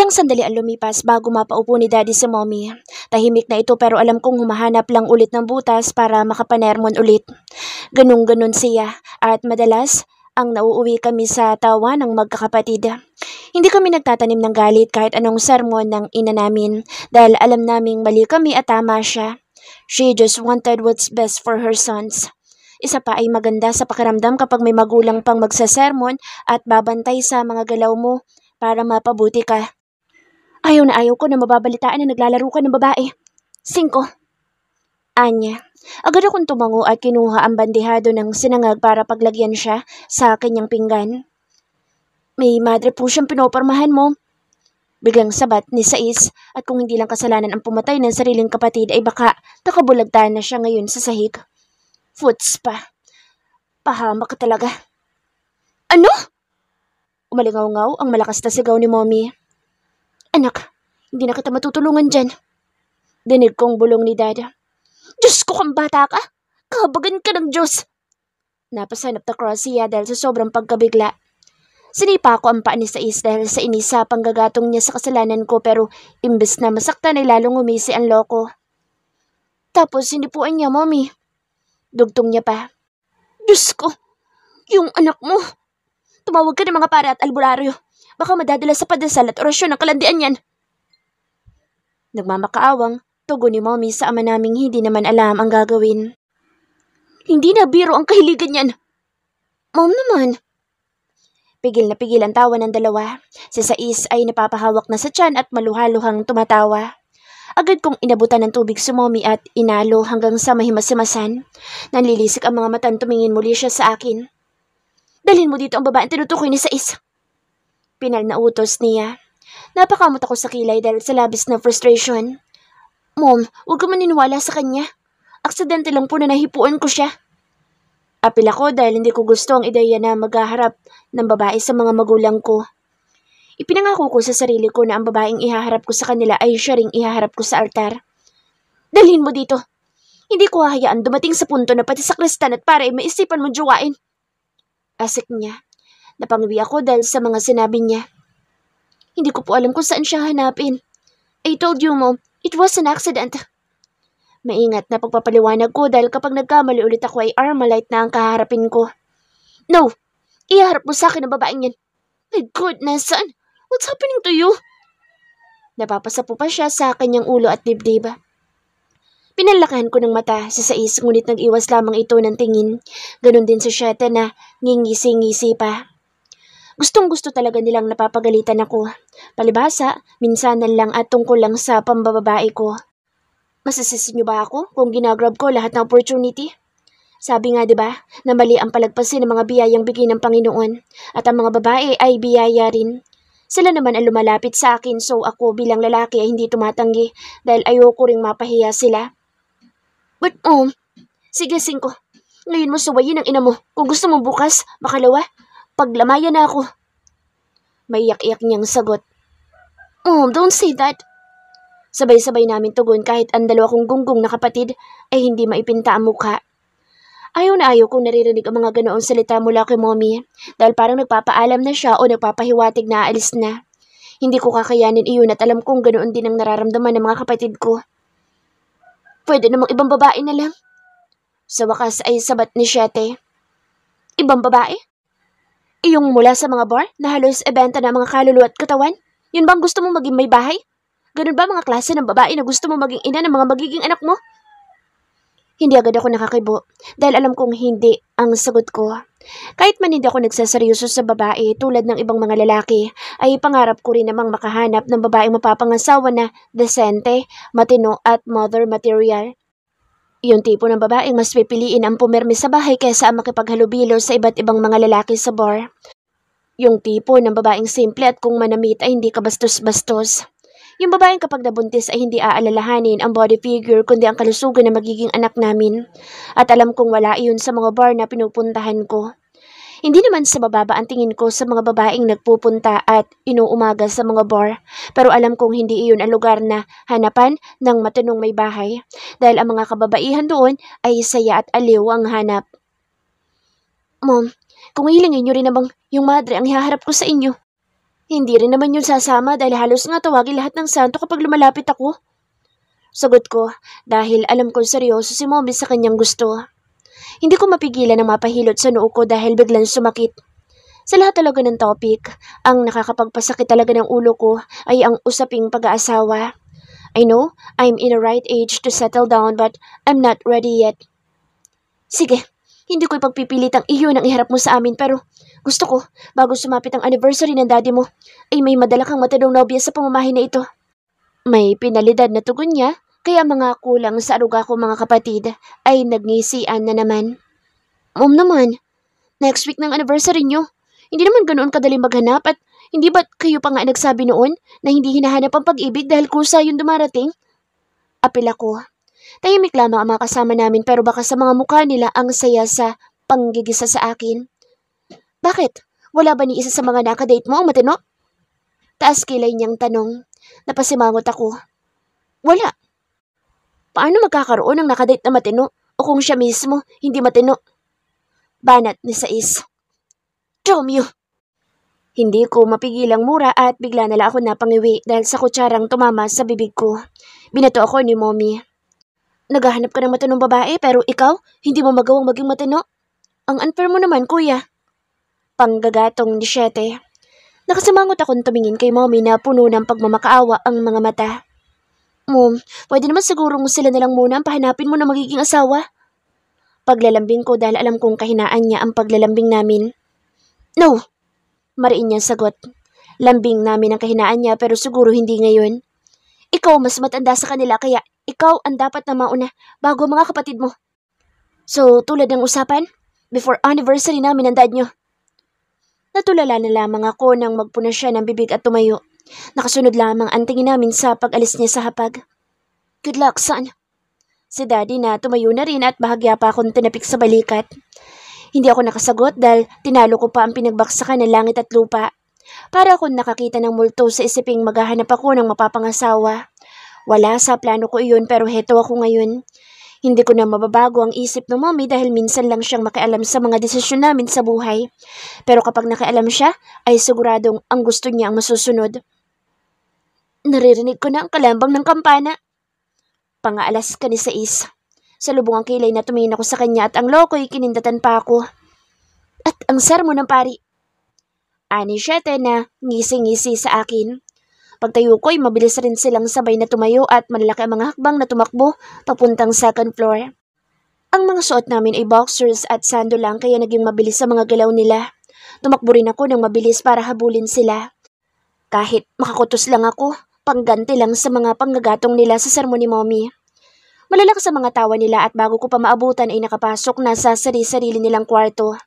Ilang sandali ang lumipas bago mapaupo ni Daddy si Mommy. Tahimik na ito pero alam kong humahanap lang ulit ng butas para makapanermon ulit. Ganun-ganun siya at madalas ang nauuwi kami sa tawa ng magkakapatid. Hindi kami nagtatanim ng galit kahit anong sermon ng ina namin dahil alam naming mali kami at tama siya. She just wanted what's best for her sons. Isa pa ay maganda sa pakiramdam kapag may magulang pang magsasermon at babantay sa mga galaw mo para mapabuti ka. Ayaw na ayaw ko na mababalitaan na naglalaro ka ng babae. 5. Anya. Agad akong tumango at kinuha ang bandehado ng sinangag para paglagyan siya sa kanyang pinggan. May madre po siyang pinopormahan mo. Biglang sabat ni Sais at kung hindi lang kasalanan ang pumatay ng sariling kapatid ay baka nakabulagtan na siya ngayon sa sahig. Foots pa. Pahamak ka talaga. Ano? Umalingaw-ngaw ang malakas na sigaw ni Mommy. Anak, hindi na kita matutulungan dyan. Dinig kong bulong ni Dad. Diyos ko kang bata ka! Kahabagan ka ng Diyos! Napasanap na cross siya dahil sa sobrang pagkabigla. Sinipa ko ang paa ni Sais dahil sa inis sa panggagatong niya sa kasalanan ko pero imbes na masaktan ay lalong umisi ang loko. Tapos sinipuan niya, Mommy. Dugtong niya pa. Diyos ko! Yung anak mo! Tumawag ka ng mga pare at albularyo. Baka madadala sa padasal at orasyon ang kalandian yan. Nagmamakaawang, tugon ni Mommy sa ama naming hindi naman alam ang gagawin. Hindi na biro ang kahiligan yan. Mom naman. Pigil na pigil ang tawa ng dalawa. Si Sais ay napapahawak na sa tiyan at maluhaluhang tumatawa. Agad kong inabutan ng tubig si Mommy at inalo hanggang sa mahimasimasan. Nanlilisik ang mga matan tumingin muli siya sa akin. Dalhin mo dito ang babaeng tinutukoy ni Sais. Pinal na utos niya. Napakamot ako sa kilay dahil sa labis na frustration. Mom, huwag ka maniniwala sa kanya. Aksidente lang po na nahipuan ko siya. Apil ako dahil hindi ko gusto ang ideya na maghaharap ng babae sa mga magulang ko. Ipinangako ko sa sarili ko na ang babaeng ihaharap ko sa kanila ay siya ring ihaharap ko sa altar. Dalhin mo dito. Hindi ko hahayaan dumating sa punto na pati sa kristan at pare ay maisipan mong jowain. Asik niya. Napangiwi ako dahil sa mga sinabi niya. Hindi ko po alam kung saan siya hanapin. I told you, Mom, it was an accident. Maingat na pagpapaliwanag ko dahil kapag nagkamali ulit ako ay Armalite na ang kaharapin ko. No! Iharap mo sa akin ang babaeng yan. My goodness, son! What's happening to you? Napapasapo pa siya sa kanyang ulo at dibdib. Pinalakahan ko ng mata sa Sais ngunit nag-iwas lamang ito ng tingin. Ganon din si Shete na ngingisi-ngisi pa. Gustong-gusto talaga nilang napapagalitan ako. Palibhasa, minsanan lang at tungkol lang sa pambababae ko. Masisisi niyo ba ako kung ginagrab ko lahat ng opportunity? Sabi nga 'di ba, na mali ang palagpasin ng mga biyayang bigay ng Panginoon at ang mga babae ay biyaya rin. Sila naman ang lumalapit sa akin so ako bilang lalaki ay hindi tumatanggi dahil ayoko ring mapahiya sila. But sige 5. Ngayon mo suwayin ang ina mo. Kung gusto mo bukas, makalawa, paglamayan na ako. Maiyak-iyak niyang sagot. Don't say that. Sabay-sabay namin tugon kahit ang dalawa kong gunggong na kapatid ay hindi maipinta ang mukha. Ayaw na ayaw kong naririnig ang mga ganoong salita mula kay Mommy dahil parang nagpapaalam na siya o nagpapahiwatig na aalis na. Hindi ko kakayanin iyon at alam kong ganoon din ang nararamdaman ng mga kapatid ko. Pwede namang ibang babae na lang. Sa wakas ay sabat ni Shete. Ibang babae? Iyong mula sa mga bar na halos ebenta na mga kaluluwa at katawan? Yun bang gusto mong maging may bahay? Ganun ba mga klase ng babae na gusto mong maging ina ng mga magiging anak mo? Hindi agad ako nakakibo dahil alam kong hindi ang sagot ko. Kahit man hindi ako nagsaseryoso sa babae tulad ng ibang mga lalaki, ay pangarap ko rin namang makahanap ng babaeng mapapangasawa na desente, matino at mother material. Yung tipo ng babaeng mas pipiliin ang pumirmi sa bahay kaysa ang makipaghalubilo sa iba't ibang mga lalaki sa bar. Yung tipo ng babaeng simple at kung manamit ay hindi kabastos-bastos. Yung babaeng kapag nabuntis ay hindi aalalahanin ang body figure kundi ang kalusugan na magiging anak namin. At alam kong wala iyon sa mga bar na pinupuntahan ko. Hindi naman sa bababa ang tingin ko sa mga babaeng nagpupunta at inuumaga sa mga bar. Pero alam kong hindi iyon ang lugar na hanapan ng matinong may bahay. Dahil ang mga kababaihan doon ay saya at aliw ang hanap. Mom, kung hilingin niyo rin namang yung madre ang ihaharap ko sa inyo. Hindi rin naman yun sasama dahil halos nga tawagin lahat ng santo kapag lumalapit ako. Sagot ko dahil alam kong seryoso si Mommy sa kanyang gusto. Hindi ko mapigilan ang mapahilot sa noo ko dahil biglang sumakit. Sa lahat talaga ng topic, ang nakakapagpasakit talaga ng ulo ko ay ang usaping pag-aasawa. I know, I'm in the right age to settle down but I'm not ready yet. Sige, hindi ko ipagpipilitang iyon ang iharap mo sa amin pero gusto ko, bago sumapit ang anniversary ng daddy mo, ay may madala kang matanong nobya sa pamamahay na ito. May pinalidad na tugon niya, kaya mga kulang sa aruga ko mga kapatid ay nagngisian na naman. Naman, next week ng anniversary niyo. Hindi naman ganoon kadali maghanap at hindi ba't kayo pa nga nagsabi noon na hindi hinahanap ang pag-ibig dahil kusa yung dumarating? Apil ako. Tahimik lamang ang mga kasama namin pero baka sa mga mukha nila ang saya sa panggigisa sa akin. Bakit? Wala ba ni isa sa mga nakadate mo ang matino? Taas kilay niyang tanong. Napasimangot ako. Wala. Paano magkakaroon ng nakadate na matino o kung siya mismo hindi matino? Banat ni Sais. Romeo! Hindi ko mapigilang mura at bigla nala ako napangiwi dahil sa kutsarang tumama sa bibig ko. Binato ako ni Mommy. Naghahanap ka ng matinong babae pero ikaw hindi mo magawang maging matino? Ang unfair mo naman, kuya. Panggagatong ni Siete. Nakasimangot akong tumingin kay Mommy na puno ng pagmamakaawa ang mga mata. Mom, pwede naman sigurong sila nalang muna ang pahanapin mo na magiging asawa. Paglalambing ko dahil alam kong kahinaan niya ang paglalambing namin. No! Mariin niyang sagot. Lambing namin ang kahinaan niya pero siguro hindi ngayon. Ikaw mas matanda sa kanila kaya ikaw ang dapat na mauna bago mga kapatid mo. So, tulad ng usapan, before anniversary namin ng dad niyo. Natulala na lamang ako nang magpuna siya ng bibig at tumayo. Nakasunod lamang ang tingin namin sa pag-alis niya sa hapag. Good luck, son. Si daddy na tumayo na rin at bahagya pa akong tinapik sa balikat. Hindi ako nakasagot dahil tinalo ko pa ang pinagbaksakan ng langit at lupa. Para akong nakakita ng multo sa isiping maghahanap ako ng mapapangasawa. Wala sa plano ko iyon pero heto ako ngayon. Hindi ko na mababago ang isip ng Mommy dahil minsan lang siyang makialam sa mga desisyon namin sa buhay. Pero kapag nakialam siya, ay siguradong ang gusto niya ang masusunod. Naririnig ko na ang kalambang ng kampana. Pangaalas ka ni Sais. Sa lubong ang kilay na tumingin ako sa kanya at ang loko'y kinindatan pa ako. At ang sermo ng pari. Ani Siete na ngisi-ngisi sa akin. Pagtayo ko'y mabilis rin silang sabay na tumayo at malalaki ang mga hakbang na tumakbo papuntang second floor. Ang mga suot namin ay boxers at sando lang kaya naging mabilis sa mga galaw nila. Tumakbo rin ako ng mabilis para habulin sila. Kahit makakutos lang ako, pangganti lang sa mga panggagatong nila sa sermon ni Mommy. Malalakas sa mga tawa nila at bago ko pa maabutan ay nakapasok na sa sarili nilang kwarto.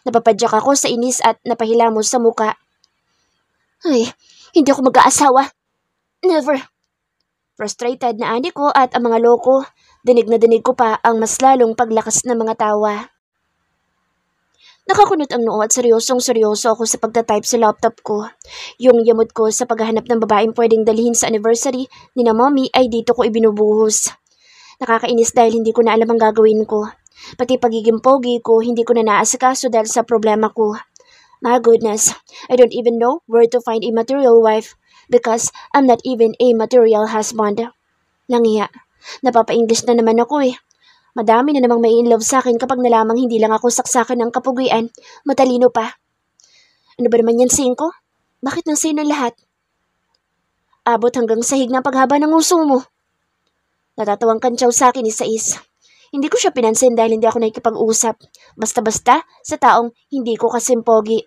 Napapadyak ako sa inis at napahilamos sa muka. Ay, hindi ako mag-aasawa. Never. Frustrated na ani ko at ang mga loko, dinig na dinig ko pa ang mas lalong paglakas ng mga tawa. Nakakunot ang noo at seryosong-seryoso ako sa pagtatype sa laptop ko. Yung yamot ko sa paghahanap ng babaeng pwedeng dalhin sa anniversary ni na Mommy ay dito ko ibinubuhos. Nakakainis dahil hindi ko na alam ang gagawin ko. Pati pagiging pogi ko, hindi ko na naasikaso dahil sa problema ko. My goodness, I don't even know where to find a material wife because I'm not even a material husband. Langiya, napapa-English na naman ako eh. Madami na namang may in love sa akin kapag nalamang hindi lang ako saksakan ng kapugian, matalino pa. Ano ba naman yan, 5? Bakit nang sino lahat? Abot hanggang sahig ng paghaba ng uso mo. Natatawang kantsaw sa akin ni Sais. Hindi ko siya pinansin dahil hindi ako nakikipag-usap. Basta-basta sa taong hindi ko kasimpogi.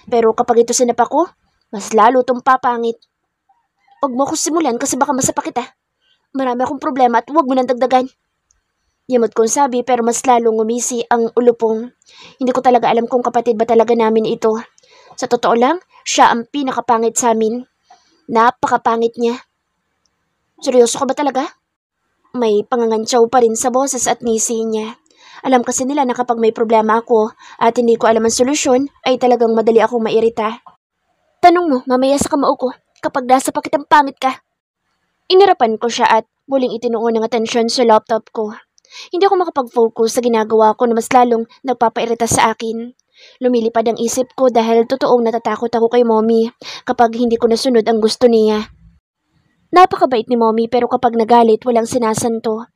Pero kapag ito sinapa ko, mas lalo itong papangit. Huwag mo ako simulan kasi baka masapa kita. Marami akong problema at huwag mo nang dagdagan. Yamot kong sabi pero mas lalong ngumisi ang ulupong. Hindi ko talaga alam kung kapatid ba talaga namin ito. Sa totoo lang, siya ang pinakapangit sa amin. Napakapangit niya. Seryoso ka ba talaga? May pangangantsaw pa rin sa boses at ngisi niya. Alam kasi nila na kapag may problema ako at hindi ko alam ang solusyon, ay talagang madali akong mairita. Tanong mo, mamaya sa kamao ko, kapag nasa pakitang pangit ka. Inirapan ko siya at muling itinuon ng atensyon sa laptop ko. Hindi ako makapag-focus sa ginagawa ko na mas lalong nagpapairita sa akin. Lumilipad ang isip ko dahil totoong natatakot ako kay Mommy kapag hindi ko nasunod ang gusto niya. Napakabait ni Mommy pero kapag nagalit walang sinasanto.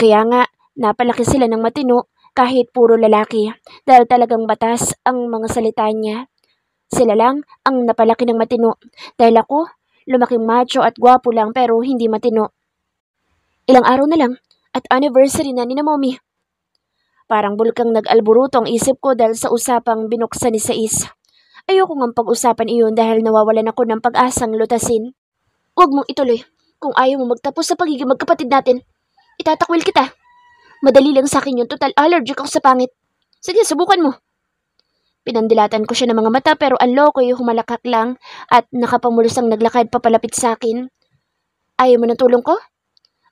Kaya nga, napalaki sila ng matino kahit puro lalaki dahil talagang batas ang mga salita niya. Sila lang ang napalaki ng matino dahil ako, lumaking macho at gwapo lang pero hindi matino. Ilang araw na lang at anniversary na ni na Mommy. Parang bulkang nag-alburuto ang isip ko dahil sa usapang binuksan ni Sais. Ayoko ngang pag-usapan iyon dahil nawawalan ako ng pag-asang lutasin. Huwag mong ituloy. Kung ayaw mo magtapos sa pagiging magkapatid natin, itatakwil kita. Madali lang sa akin yun, total allergic ako sa pangit. Sige, subukan mo. Pinandilatan ko siya ng mga mata pero ang loko yung humalakak lang at nakapamulusang naglakad papalapit sa akin. Ayaw mo ng tulong ko?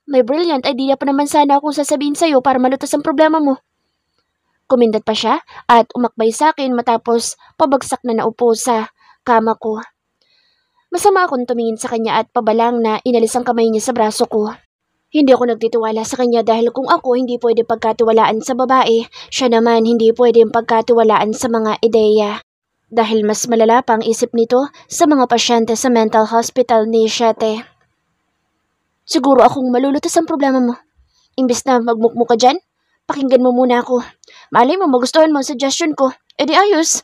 May brilliant idea pa naman sana akong sasabihin sa'yo para malutas ang problema mo. Kumindat pa siya at umakbay sa akin matapos pabagsak na naupo sa kama ko. Masama akong tumingin sa kanya at pabalang na inalis ang kamay niya sa braso ko. Hindi ako nagtitiwala sa kanya dahil kung ako hindi pwede pagkatiwalaan sa babae, siya naman hindi pwede pagkatiwalaan sa mga ideya. Dahil mas malala pa ang isip nito sa mga pasyente sa mental hospital ni Siete. Siguro akong malulutas ang problema mo. Imbes na magmukmuk ka dyan, pakinggan mo muna ako. Malay mo magustuhan mo ang suggestion ko. E di ayos.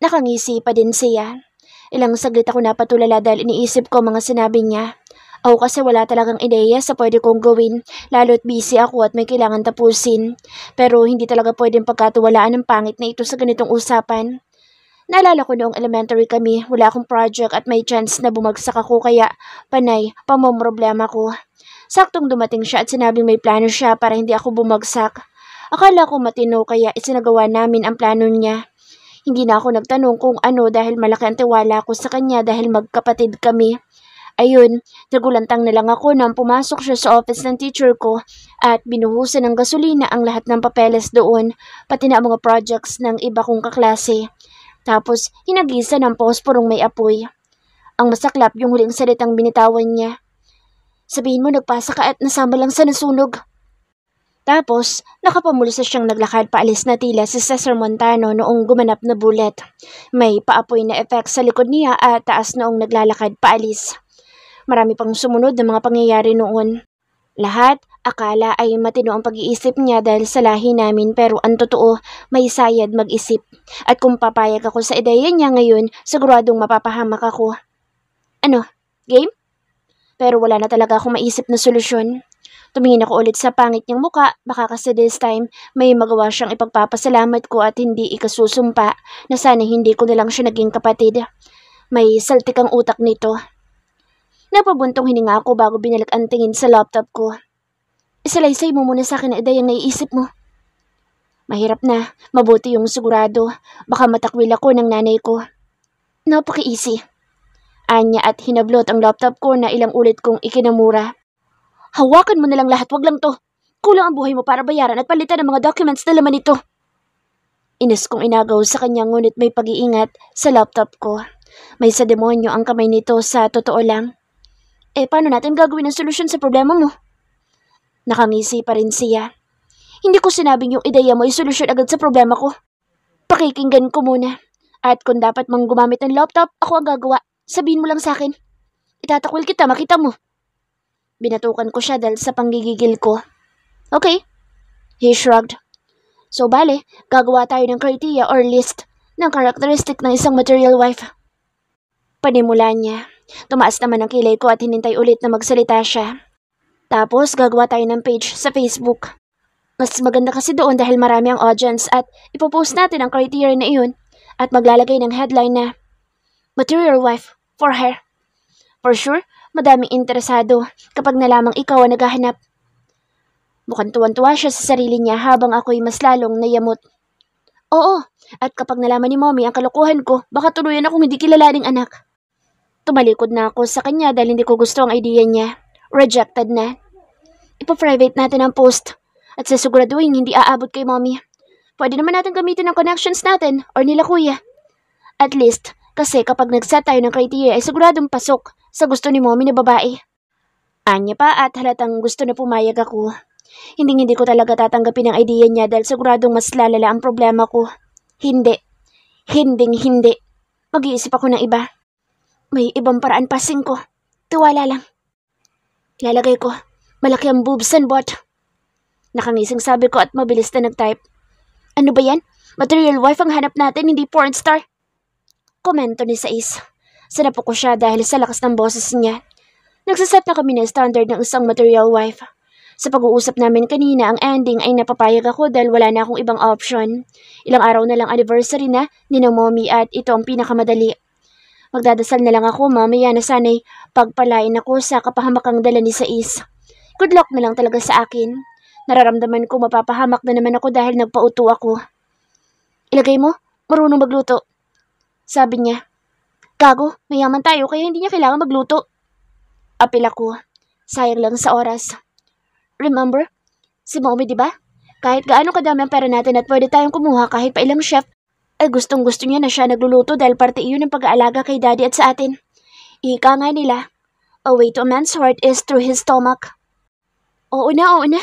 Nakangisi pa din siya. Ilang saglit ako napatulala dahil iniisip ko mga sinabi niya. Ako kasi wala talagang ideya sa pwede kong gawin, lalo't busy ako at may kailangan tapusin. Pero hindi talaga pwedeng pagkatiwalaan ng pangit na ito sa ganitong usapan. Naalala ko noong elementary kami, wala akong project at may chance na bumagsak ako kaya panay, pamomroblema ko. Saktong dumating siya at sinabing may plano siya para hindi ako bumagsak. Akala ko matino kaya isinagawa namin ang plano niya. Hindi na ako nagtanong kung ano dahil malaki ang tiwala ko sa kanya dahil magkapatid kami. Ayun, nagulantang na lang ako nang pumasok siya sa office ng teacher ko at binuhusan ng gasolina ang lahat ng papeles doon, pati na ang mga projects ng iba kong kaklase. Tapos, hinagisa ng posporong may apoy. Ang masaklap yung huling salitang binitawan niya. Sabihin mo nagpasa ka at nasama lang sa nasunog. Tapos, nakapamulos siyang naglakad paalis na tila si Cesar Montano noong gumanap na bullet. May paapoy na effect sa likod niya at taas noong naglalakad paalis. Marami pang sumunod na mga pangyayari noon. Lahat, akala ay matino ang pag-iisip niya dahil sa lahi namin pero ang totoo, may sayad mag-isip. At kung papayag ako sa ideya niya ngayon, siguradong mapapahamak ako. Ano? Game? Pero wala na talaga akong maisip na solusyon. Tumingin ako ulit sa pangit niyang muka, baka kasi this time may magawa siyang ipagpapasalamat ko at hindi ikasusumpa na sana hindi ko na lang siya naging kapatid. May saltik ang utak nito. Napabuntong hininga ako bago binalik ang tingin sa laptop ko. Isalaysay mo muna sa akin ang ideyang naiisip mo. Mahirap na, mabuti yung sigurado. Baka matakwil ako ng nanay ko. Napaka-easy. Anya at hinablot ang laptop ko na ilang ulit kong ikinamura. Hawakan mo na lang lahat, wag lang to. Kulang ang buhay mo para bayaran at palitan ang mga documents na laman nito. Inis kong inagaw sa kanya ngunit may pag-iingat sa laptop ko. May sa demonyo ang kamay nito sa totoo lang. Paano natin gagawin ang solusyon sa problema mo? Nakangisi pa rin siya. Hindi ko sinabing yung ideya mo ay solusyon agad sa problema ko. Pakikinggan ko muna. At kung dapat mang gumamit ng laptop, ako ang gagawa. Sabihin mo lang sa akin. Itatakwil kita, makita mo. Binatukan ko siya dahil sa panggigigil ko. Okay. He shrugged. So bale, gagawa tayo ng criteria or list ng karakteristik ng isang material wife. Panimula niya. Tumaas naman ang kilay ko at hinintay ulit na magsalita siya. Tapos gagawa tayo ng page sa Facebook. Mas maganda kasi doon dahil marami ang audience at ipopost natin ang criteria na iyon at maglalagay ng headline na Material Wife for her. For sure, madaming interesado kapag nalamang ikaw ang naghahanap. Mukhang tuwan-tuwa siya sa sarili niya habang ako'y mas lalong nayamot. Oo, at kapag nalaman ni Mommy ang kalokohan ko, baka tuluyan akong hindi kilalaning anak. Tumalikod na ako sa kanya dahil hindi ko gusto ang idea niya. Rejected na. Ipa-private natin ang post at sasiguraduhin hindi aabot kay Mommy. Pwede naman natin gamitin ang connections natin or nila kuya. At least, kasi kapag nag-set tayo ng criteria ay siguradong pasok sa gusto ni Mommy na babae. Anya pa at halatang gusto na pumayag ako. Hindi ko talaga tatanggapin ang idea niya dahil siguradong mas lalala ang problema ko. Hindi. Hindi. Mag-iisip ako ng iba. May ibang paraan pa, ko. Tiwala lang. Lalagay ko. Malaki ang boobs and butt. Nakangising sabi ko at mabilis na nag-type. Ano ba yan? Material wife ang hanap natin, hindi porn star. Komento ni Sais. Sinapo ko siya dahil sa lakas ng boses niya. Nagsaset na kami ng standard ng isang material wife. Sa pag-uusap namin kanina, ang ending ay napapayag ako dahil wala na akong ibang option. Ilang araw na lang anniversary na ni ng mommy at ito ang pinakamadali. Magdadasal na lang ako mamaya na sana'y pagpalain ako sa kapahamakang dala ni Sais. Good luck na lang talaga sa akin. Nararamdaman ko mapapahamak na naman ako dahil nagpauto ako. Ilagay mo, marunong magluto. Sabi niya. Gago, mayaman tayo kaya hindi niya kailangan magluto. Apil ako. Sayang lang sa oras. Remember? Si mommy, di ba? Kahit gaano kadami ang pera natin at pwede tayong kumuha kahit pa ilang chef, ay gustong-gusto niya na siya nagluluto dahil parte iyon ng pag-aalaga kay daddy at sa atin. Ika nga nila, a way to a man's heart is through his stomach. Oo na.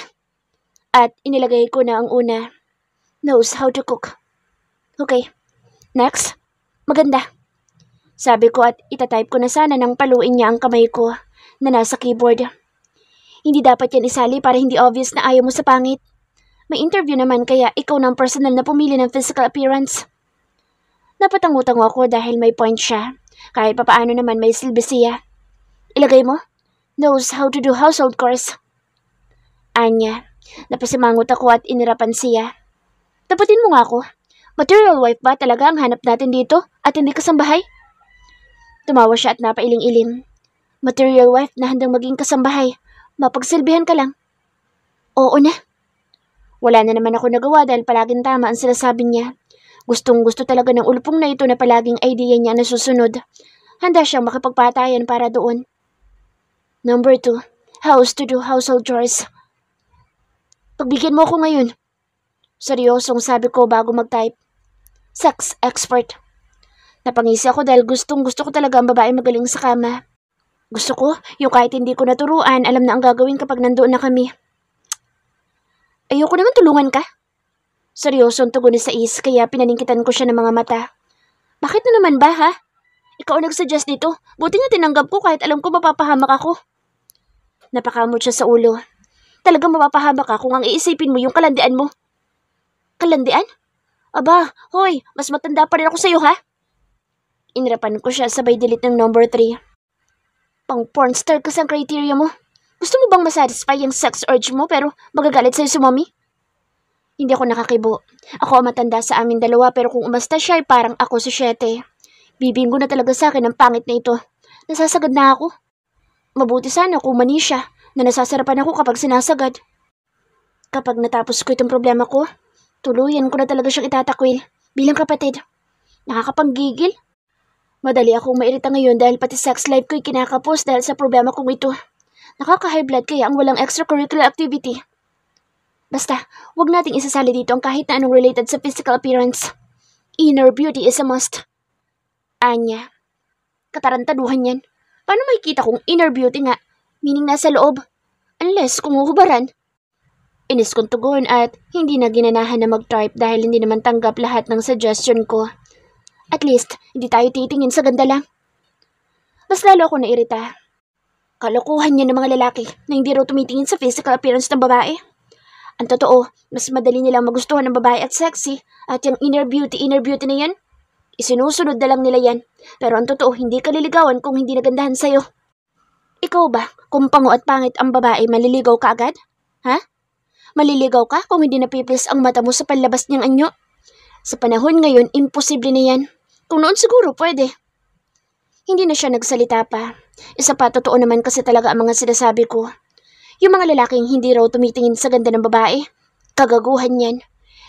At inilagay ko na ang una. Knows how to cook. Okay. Next. Maganda. Sabi ko at itatype ko na sana nang paluin niya ang kamay ko na nasa keyboard. Hindi dapat yan isali para hindi obvious na ayaw mo sa pangit. May interview naman kaya ikaw na ang personal na pumili ng physical appearance. Napatango-tango ako dahil may point siya. Kahit papaano naman may silbi siya. Ilagay mo? Knows how to do household chores. Anya, napasimangot ako at inirapan siya. Tapatin mo nga ako. Material wife ba talaga ang hanap natin dito at hindi kasambahay? Tumawa siya at napailing-ilim. Material wife na handang maging kasambahay. Mapagsilbihan ka lang. Oo na. Wala na naman ako nagawa dahil palaging tama ang sinasabi niya. Gustong-gusto talaga ng ulpong na ito na palaging idea niya na susunod. Handa siyang makipagpatayan para doon. Number 2. House to do household chores. Pagbigyan mo ako ngayon. Seryosong sabi ko bago mag-type. Sex expert. Napangisi ako dahil gustong-gusto ko talaga ang babae magaling sa kama. Gusto ko, yung kahit hindi ko naturuan, alam na ang gagawin kapag nandoon na kami. Ayoko naman tulungan ka. Seryosong tugon ni Sais kaya pinaningkitan ko siya ng mga mata. Bakit na naman ba ha? Ikaw ang nagsuggest nito. Buti nga tinanggap ko kahit alam ko mapapahamak ako. Napakamot siya sa ulo. Talagang mapapahamak ka kung ang iisipin mo yung kalandian mo. Kalandian? Aba, hoy, mas matanda pa rin ako sa'yo ha? Inirapan ko siya sabay delete ng number 3. Pang pornstar kasi ang criteria mo. Gusto mo bang masatisfy yung sex urge mo pero magagalit sa'yo si mommy? Hindi ako nakakibo. Ako ang matanda sa amin dalawa pero kung umasta siya ay parang ako si 7. Bibinggo na talaga sa akin ang pangit na ito. Nasasagad na ako. Mabuti sana kung mani siya na nasasarapan ako kapag sinasagad. Kapag natapos ko itong problema ko, tuluyan ko na talaga siyang itatakwil bilang kapatid. Nakakapanggigil. Madali akong mairita ngayon dahil pati sex life ko'y kinakapos dahil sa problema kong ito. Nakaka-high blood kaya ang walang extracurricular activity. Basta, huwag nating isasali dito ang kahit na anong related sa physical appearance. Inner beauty is a must. Anya, katarantaduhan yan. Paano makikita kong inner beauty nga? Meaning nasa loob. Unless kung huhubaran. Inis kong tugon at hindi na ginanahan na mag-type dahil hindi naman tanggap lahat ng suggestion ko. At least, hindi tayo titingin sa ganda lang. Mas lalo ako nairita. Kalokohan niya ng mga lalaki na hindi raw tumitingin sa physical appearance ng babae. Ang totoo, mas madali nilang magustuhan ng babae at sexy at yung inner beauty na yan, isinusunod na lang nila yan. Pero ang totoo, hindi ka liligawan kung hindi nagandahan sa'yo. Ikaw ba, kung pango at pangit ang babae, maliligaw ka agad? Ha? Maliligaw ka kung hindi napipis ang mata mo sa panlabas niyang anyo? Sa panahon ngayon, imposible na yan. Kung noon siguro, pwede. Hindi na siya nagsalita pa. Isa pa, totoo naman kasi talaga ang mga sinasabi ko. Yung mga lalaking hindi raw tumitingin sa ganda ng babae, kagaguhan yan.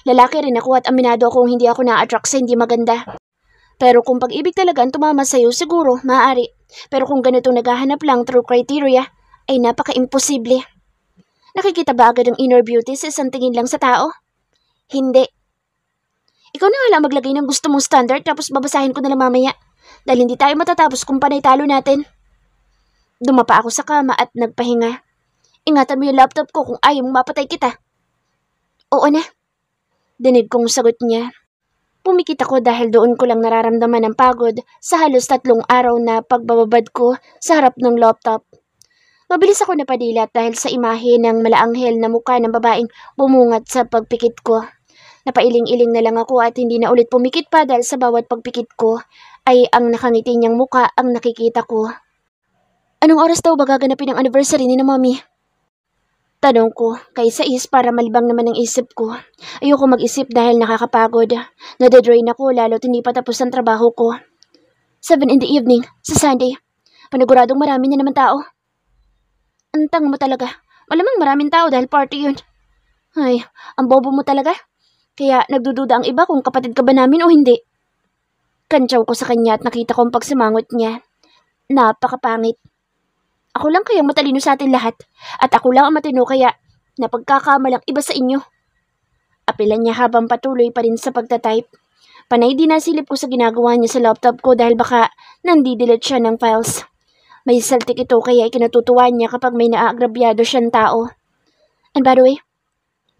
Lalaki rin ako at aminado akong hindi ako na-attract sa hindi maganda. Pero kung pag-ibig talaga ang tumama sa'yo, siguro, maaari. Pero kung ganitong naghahanap lang through criteria, ay napaka-imposible. Nakikita ba agad ang inner beauty sa isang tingin lang sa tao? Hindi. Ikaw na nga lang maglagay ng gusto mong standard tapos babasahin ko na lang mamaya. Dahil hindi tayo matatapos kung panay talo natin. Dumapa ako sa kama at nagpahinga. Ingatan mo yung laptop ko kung ayaw mong mapatay kita. Oo na. Dinig kong sagot niya. Pumikit ako dahil doon ko lang nararamdaman ang pagod sa halos 3 araw na pagbababad ko sa harap ng laptop. Mabilis ako napadilat dahil sa imahe ng malaanghel na mukha ng babaeng bumungat sa pagpikit ko. Napailing-iling na lang ako at hindi na ulit pumikit pa dahil sa bawat pagpikit ko ay ang nakangiti niyang mukha ang nakikita ko. Anong oras daw ba gaganapin ang anniversary ni na Mommy? Tanong ko, kay Sais para malibang naman ang isip ko. Ayoko mag-isip dahil nakakapagod. Nadadrain ako lalo't hindi pa tapos ang trabaho ko. 7 in the evening, sa Sunday. Paniguradong marami na naman tao. Antang mo talaga. Malamang maraming tao dahil party yun. Ay, ang bobo mo talaga. Kaya nagdududa ang iba kung kapatid ka ba namin o hindi. Kantsaw ko sa kanya at nakita ko ang pagsimangot niya. Napakapangit. Ako lang kayang matalino sa atin lahat. At ako lang ang matino kaya napagkakamalang iba sa inyo. Apilan niya habang patuloy pa rin sa pagtatype. Panay dinasilip ko sa ginagawa niya sa laptop ko dahil baka nandidelete siya ng files. May saltik ito kaya ikinatutuwa niya kapag may naaagrabyado siyang tao. And by the way,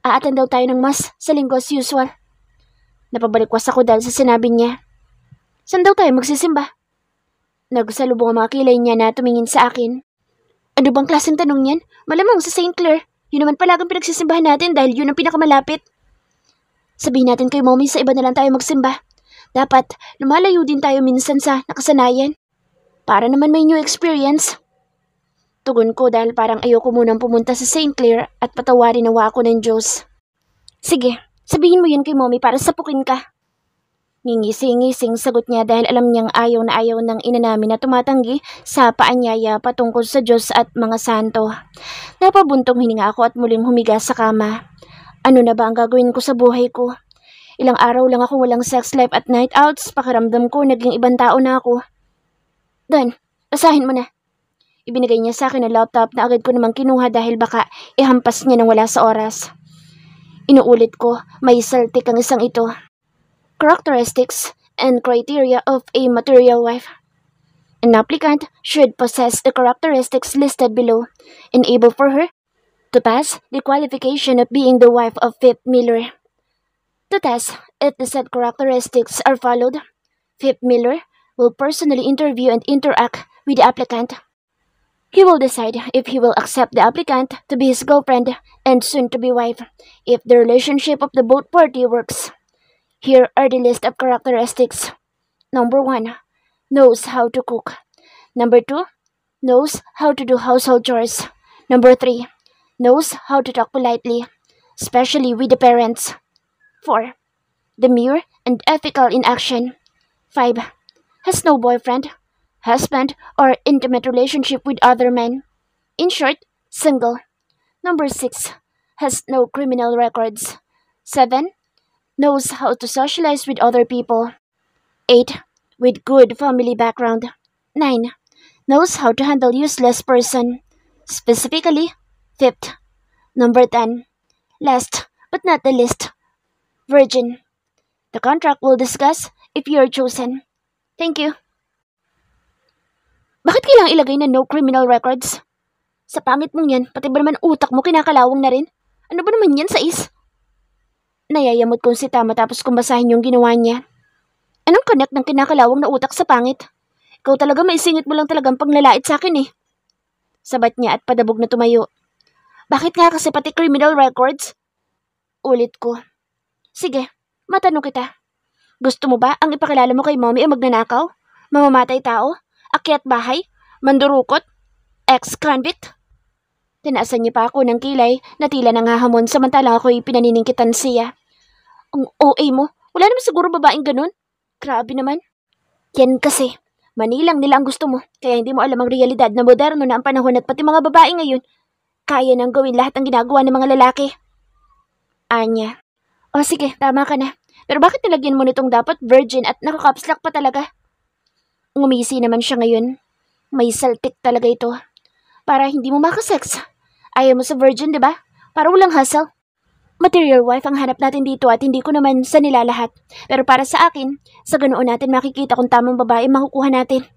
aattend daw tayo ng mass sa linggo as usual. Napabalikwas ako dahil sa sinabi niya. Saan daw tayo magsisimba? Nagsalubong ang mga kilay niya na tumingin sa akin. Ano bang klaseng tanong yan? Malamang sa St. Clair. Yun naman palagang pinagsisimbahan natin dahil yun ang pinakamalapit. Sabihin natin kay Mommy sa iba na lang tayo magsimba. Dapat lumalayo din tayo minsan sa nakasanayan. Para naman may new experience. Tugon ko dahil parang ayoko munang pumunta sa St. Clair at patawarin nawa ako ng Diyos. Sige, sabihin mo yun kay Mommy para sapukin ka. Ngingisi-ngising sagot niya dahil alam niyang ayaw na ayaw ng ina namin na tumatanggi sa paanyaya patungkol sa Diyos at mga santo. Napabuntong hininga ako at muling humiga sa kama. Ano na ba ang gagawin ko sa buhay ko? Ilang araw lang ako walang sex life at night outs, pakiramdam ko naging ibang tao na ako. Dan, basahin mo na. Ibinigay niya sa akin ang laptop na agad ko namang kinuha dahil baka ihampas niya nang wala sa oras. Inuulit ko, may saltik ang isang ito. Characteristics and criteria of a material wife. An applicant should possess the characteristics listed below, enable for her to pass the qualification of being the wife of Phip Miller. To test if the said characteristics are followed, Phip Miller will personally interview and interact with the applicant. He will decide if he will accept the applicant to be his girlfriend and soon-to-be wife, if the relationship of the both party works. Here are the list of characteristics. Number 1, knows how to cook. Number 2, knows how to do household chores. Number 3, knows how to talk politely, especially with the parents. 4, demure and ethical in action. 5, has no boyfriend, husband, or intimate relationship with other men. In short, single. Number 6, has no criminal records. 7, knows how to socialize with other people. 8, with good family background. 9, knows how to handle useless person. Specifically, 5th. Number 10, last but not the least, virgin. The contract will discuss if you are chosen. Thank you. Bakit kailangang ilagay na no criminal records? Sa pangit mong yan, pati ba naman utak mo kinakalawang na rin? Ano ba naman yan, Sais? Nayayamot kong si Tama tapos kong basahin yung ginawa niya. Anong kanak ng kinakalawang na utak sa pangit? Ikaw talaga maisingit mo lang talagang panglalait sa akin eh. Sabat niya at padabog na tumayo. Bakit nga kasi pati criminal records? Ulit ko. Sige, matanong kita. Gusto mo ba ang ipakilala mo kay Mommy ay magnanakaw? Mamamatay tao? Akyat bahay? Mandurukot? Ex-convict? Tinaasan niya pa ako ng kilay na tila nangahamon samantalang ako'y pinaniningkitan siya. Ang OA mo? Wala naman siguro babaeng ganun? Grabe naman. Yan kasi. Manilang nila ang gusto mo. Kaya hindi mo alam ang realidad na moderno na ang panahon at pati mga babae ngayon. Kaya nang gawin lahat ng ginagawa ng mga lalaki. Anya. O sige, tama ka na. Pero bakit nilagyan mo nitong dapat virgin at nakakapslak pa talaga? Ngumisi naman siya ngayon. May saltik talaga ito. Para hindi mo makasex. Ayaw mo sa virgin, di ba? Para walang hassle. Material wife ang hanap natin dito at hindi ko naman sa nilalahat. Pero para sa akin, sa ganoon natin makikita kung tamang babae makukuha natin.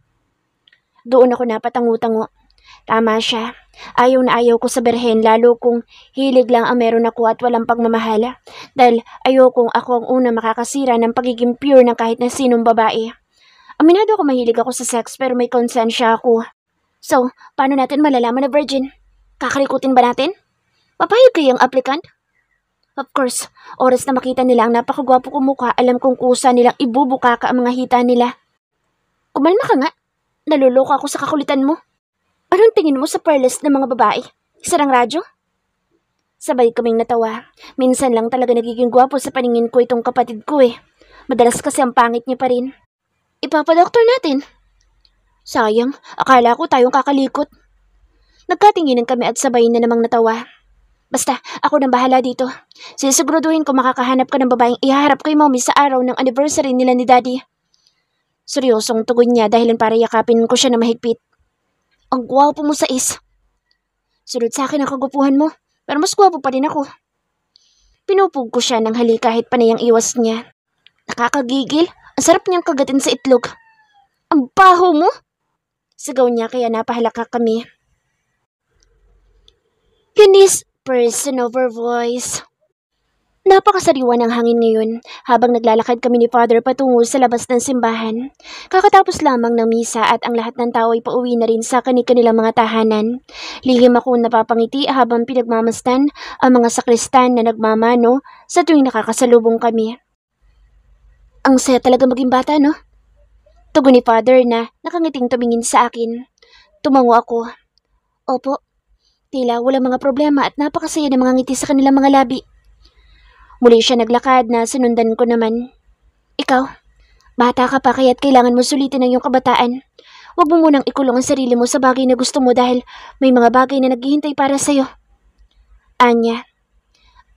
Doon ako napatangu-tango. Tama siya. Ayaw na ayaw ko sa berhen lalo kung hilig lang ang meron ako at walang pagmamahal. Dahil ayaw kong ako ang una makakasira ng pagiging pure ng kahit na sinong babae. Aminado ako mahilig ako sa sex pero may konsensya ako. So, paano natin malalaman na virgin? Kakalikutin ba natin? Papayag kayang applicant? Of course, oras na makita nila ang napakagwapo kong mukha, alam kong kusa nilang ibubuka ka ang mga hita nila. Kumalma ka nga. Naluloko ako sa kakulitan mo. Anong tingin mo sa pearless ng mga babae? Sarang radyo? Sabay kaming natawa. Minsan lang talaga nagiging gwapo sa paningin ko itong kapatid ko eh. Madalas kasi ang pangit niya pa rin. Ipapadoktor natin. Sayang, akala ko tayong kakalikot. Nagkatinginan kami at sabay na namang natawa. Basta, ako nang bahala dito. Sisiguraduhin ko makakahanap ka ng babaeng ihaharap kay mommy sa araw ng anniversary nila ni daddy. Seryosong tugon niya dahil para yakapin ko siya na mahigpit. Ang gwapo mo sa is. Sunod sa akin ang kagupuhan mo, pero mas gwapo pa rin ako. Pinupog ko siya ng hali kahit panay ang iwas niya. Nakakagigil, ang sarap niyang kagatin sa itlog. Ang baho mo! Sigaw niya kaya napahalaka kami. His person over voice. Napakasariwa ng hangin ngayon habang naglalakad kami ni Father patungo sa labas ng simbahan. Kakatapos lamang ng misa at ang lahat ng tao ay pauwi na rin sa kanilang mga tahanan. Lihim ako napapangiti habang pinagmamasdan ang mga sakristan na nagmamano sa tuwing nakakasalubong kami. Ang saya talaga maging bata, no? Tugon ni Father na nakangiting tumingin sa akin. Tumango ako. Opo, tila walang mga problema at napakasaya ng mga ngiti sa kanilang mga labi. Muli siya naglakad na sinundan ko naman. Ikaw, bata ka pa kaya't kailangan mo sulitin ang iyong kabataan. Huwag mo munang ikulong ang sarili mo sa bagay na gusto mo dahil may mga bagay na naghihintay para sa'yo. Anya,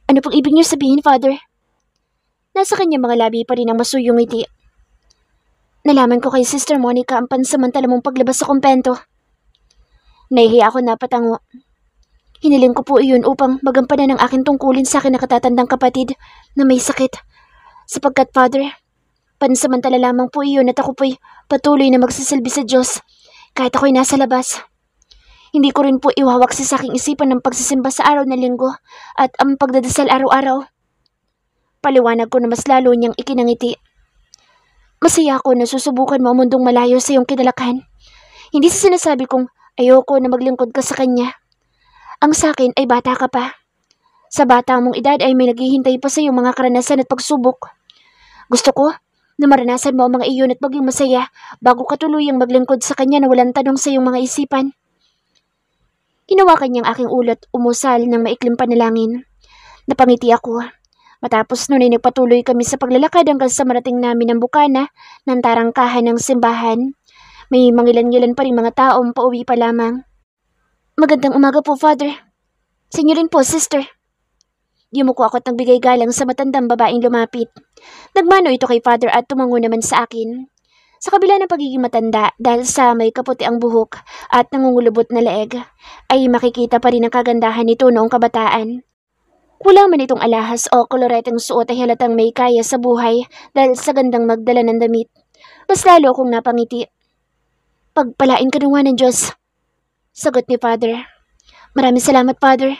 ano pong ibig niyo sabihin, Father? Nasa kanya mga labi pa rin ang masuyong ngiti. Nalaman ko kay Sister Monica ang pansamantala mong paglabas sa kumpento. Nahihiya ako na patango. Hiniling ko po iyon upang magampanan ang aking tungkulin sa akin na katatandang kapatid na may sakit. Sapagkat, Father, pansamantala lamang po iyon at ako po'y patuloy na magsisilbi sa Diyos kahit ako'y nasa labas. Hindi ko rin po iwawaksi sa aking isipan ng pagsisimba sa araw na linggo at ang pagdadasal araw-araw. Paliwanag ko na mas lalo niyang ikinangiti. Masaya ako na susubukan mo ang mundong malayo sa iyong kinalakhan. Hindi sa sinasabi kong ayoko na maglingkod ka sa kanya. Ang sa akin ay bata ka pa. Sa bata mong edad ay may naghihintay pa sa iyong mga karanasan at pagsubok. Gusto ko na maranasan mo ang mga iyon at maging masaya bago ka tuluyang maglingkod sa kanya na walang tanong sa iyong mga isipan. Hinawakan niyang aking ulot, umusal ng maikling panalangin. Napangiti ako. Matapos nun ay nagpatuloy kami sa paglalakad hanggang sa marating namin ang bukana ng tarangkahan ng simbahan. May mangilan-ngilan pa rin mga taong pauwi pa lamang. Magandang umaga po, Father. Sa inyo rin po, Sister. Yumuko ako at nagbigay galang sa matandang babaeng lumapit. Nagmano ito kay Father at tumango naman sa akin. Sa kabila ng pagiging matanda dahil sa may kaputi ang buhok at nangungulubot na leeg, ay makikita pa rin ang kagandahan nito noong kabataan. Kulang man itong alahas o koloreteng suot ay halatang may kaya sa buhay dahil sa gandang magdala ng damit. Mas lalo akong napangiti. Pagpalain ka ng Diyos. Sagot ni Father. Maraming salamat, Father.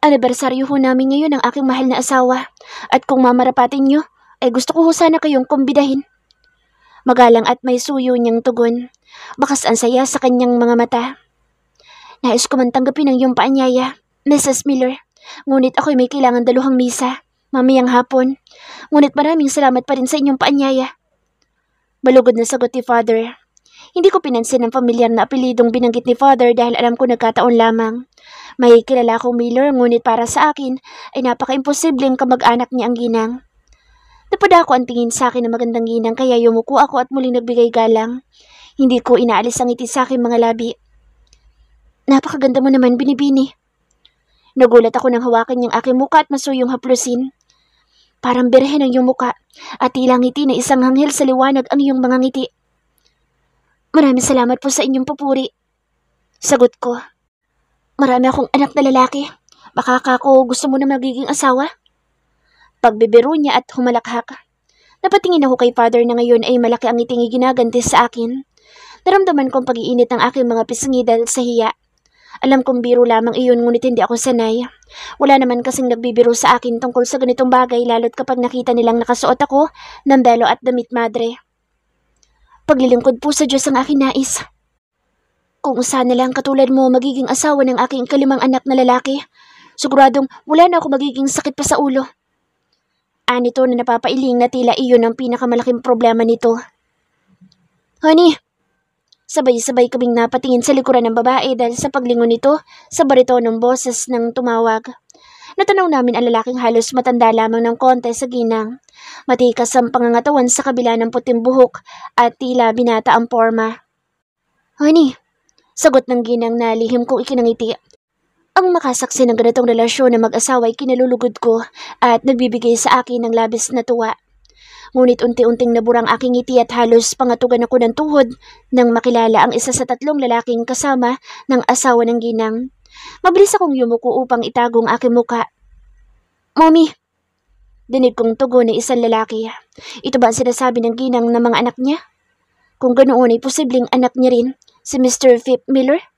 Anibersaryo ho namin ngayon ng aking mahal na asawa at kung mamarapatin niyo, ay gusto ko ho sana kayong kumbidahin. Magalang at may suyo niyang tugon. Bakas ang saya sa kanyang mga mata. Nais ko man tanggapin ang iyong paanyaya, Mrs. Miller. Ngunit ako'y may kailangan daluhang misa, mamayang hapon. Ngunit maraming salamat pa rin sa inyong paanyaya. Balugod na sagot ni Father. Hindi ko pinansin ang pamilyar na apelidong binanggit ni Father dahil alam ko nagkataon lamang. May kilala akong Miller ngunit para sa akin ay napaka-imposibleng kamag-anak niya ang ginang. Napada ko ang tingin sa akin na magandang ginang kaya yumuko ako at muling nagbigay galang. Hindi ko inaalis ang ngiti sa aking mga labi. Napakaganda mo naman, Binibini. Nagulat ako nang hawakan niyang aking muka at masuyong haplusin. Parang birhen ang iyong muka at tila ngiti na isang anghel sa liwanag ang iyong mga ngiti. Maraming salamat po sa inyong papuri. Sagot ko. Marami akong anak na lalaki. Baka ako gusto mo na magiging asawa? Pagbibiro niya at humalakhak. Napatingin ako kay Father na ngayon ay malaki ang ngiting ginaganti sa akin. Naramdaman kong pag-iinit ng aking mga pisngi dahil sa hiya. Alam kong biro lamang iyon ngunit hindi ako sanay. Wala naman kasing nagbibiro sa akin tungkol sa ganitong bagay lalo't kapag nakita nilang nakasuot ako ng belo at damit madre. Paglilingkod po sa Diyos ang aking nais. Kung sana lang katulad mo magiging asawa ng aking ikalimang anak na lalaki, siguradong wala na ako magiging sakit pa sa ulo. Anito na napapailing na tila iyon ang pinakamalaking problema nito. Honey, sabay-sabay kaming napatingin sa likuran ng babae dahil sa paglingon nito sa baritonong boses ng tumawag. Natanaw namin ang lalaking halos matanda lamang ng konti sa ginang. Matikas ang pangangatawan sa kabila ng puting buhok at tila binata ang forma. Honey, sagot ng ginang na lihim kong ikinangiti. Ang makasaksi ng ganitong relasyon na mag-asawa ay kinalulugod ko at nagbibigay sa akin ng labis na tuwa. Ngunit unti-unting naburang aking ngiti at halos pangatugan ako ng tuhod nang makilala ang isa sa 3 lalaking kasama ng asawa ng ginang. Mabilis akong yumuko upang itago ang aking muka. Mommy, dinig kong tugon ng isang lalaki. Ito ba ang sinasabi ng ginang ng mga anak niya? Kung ganoon ay posibleng anak niya rin, si Mr. Phip Miller?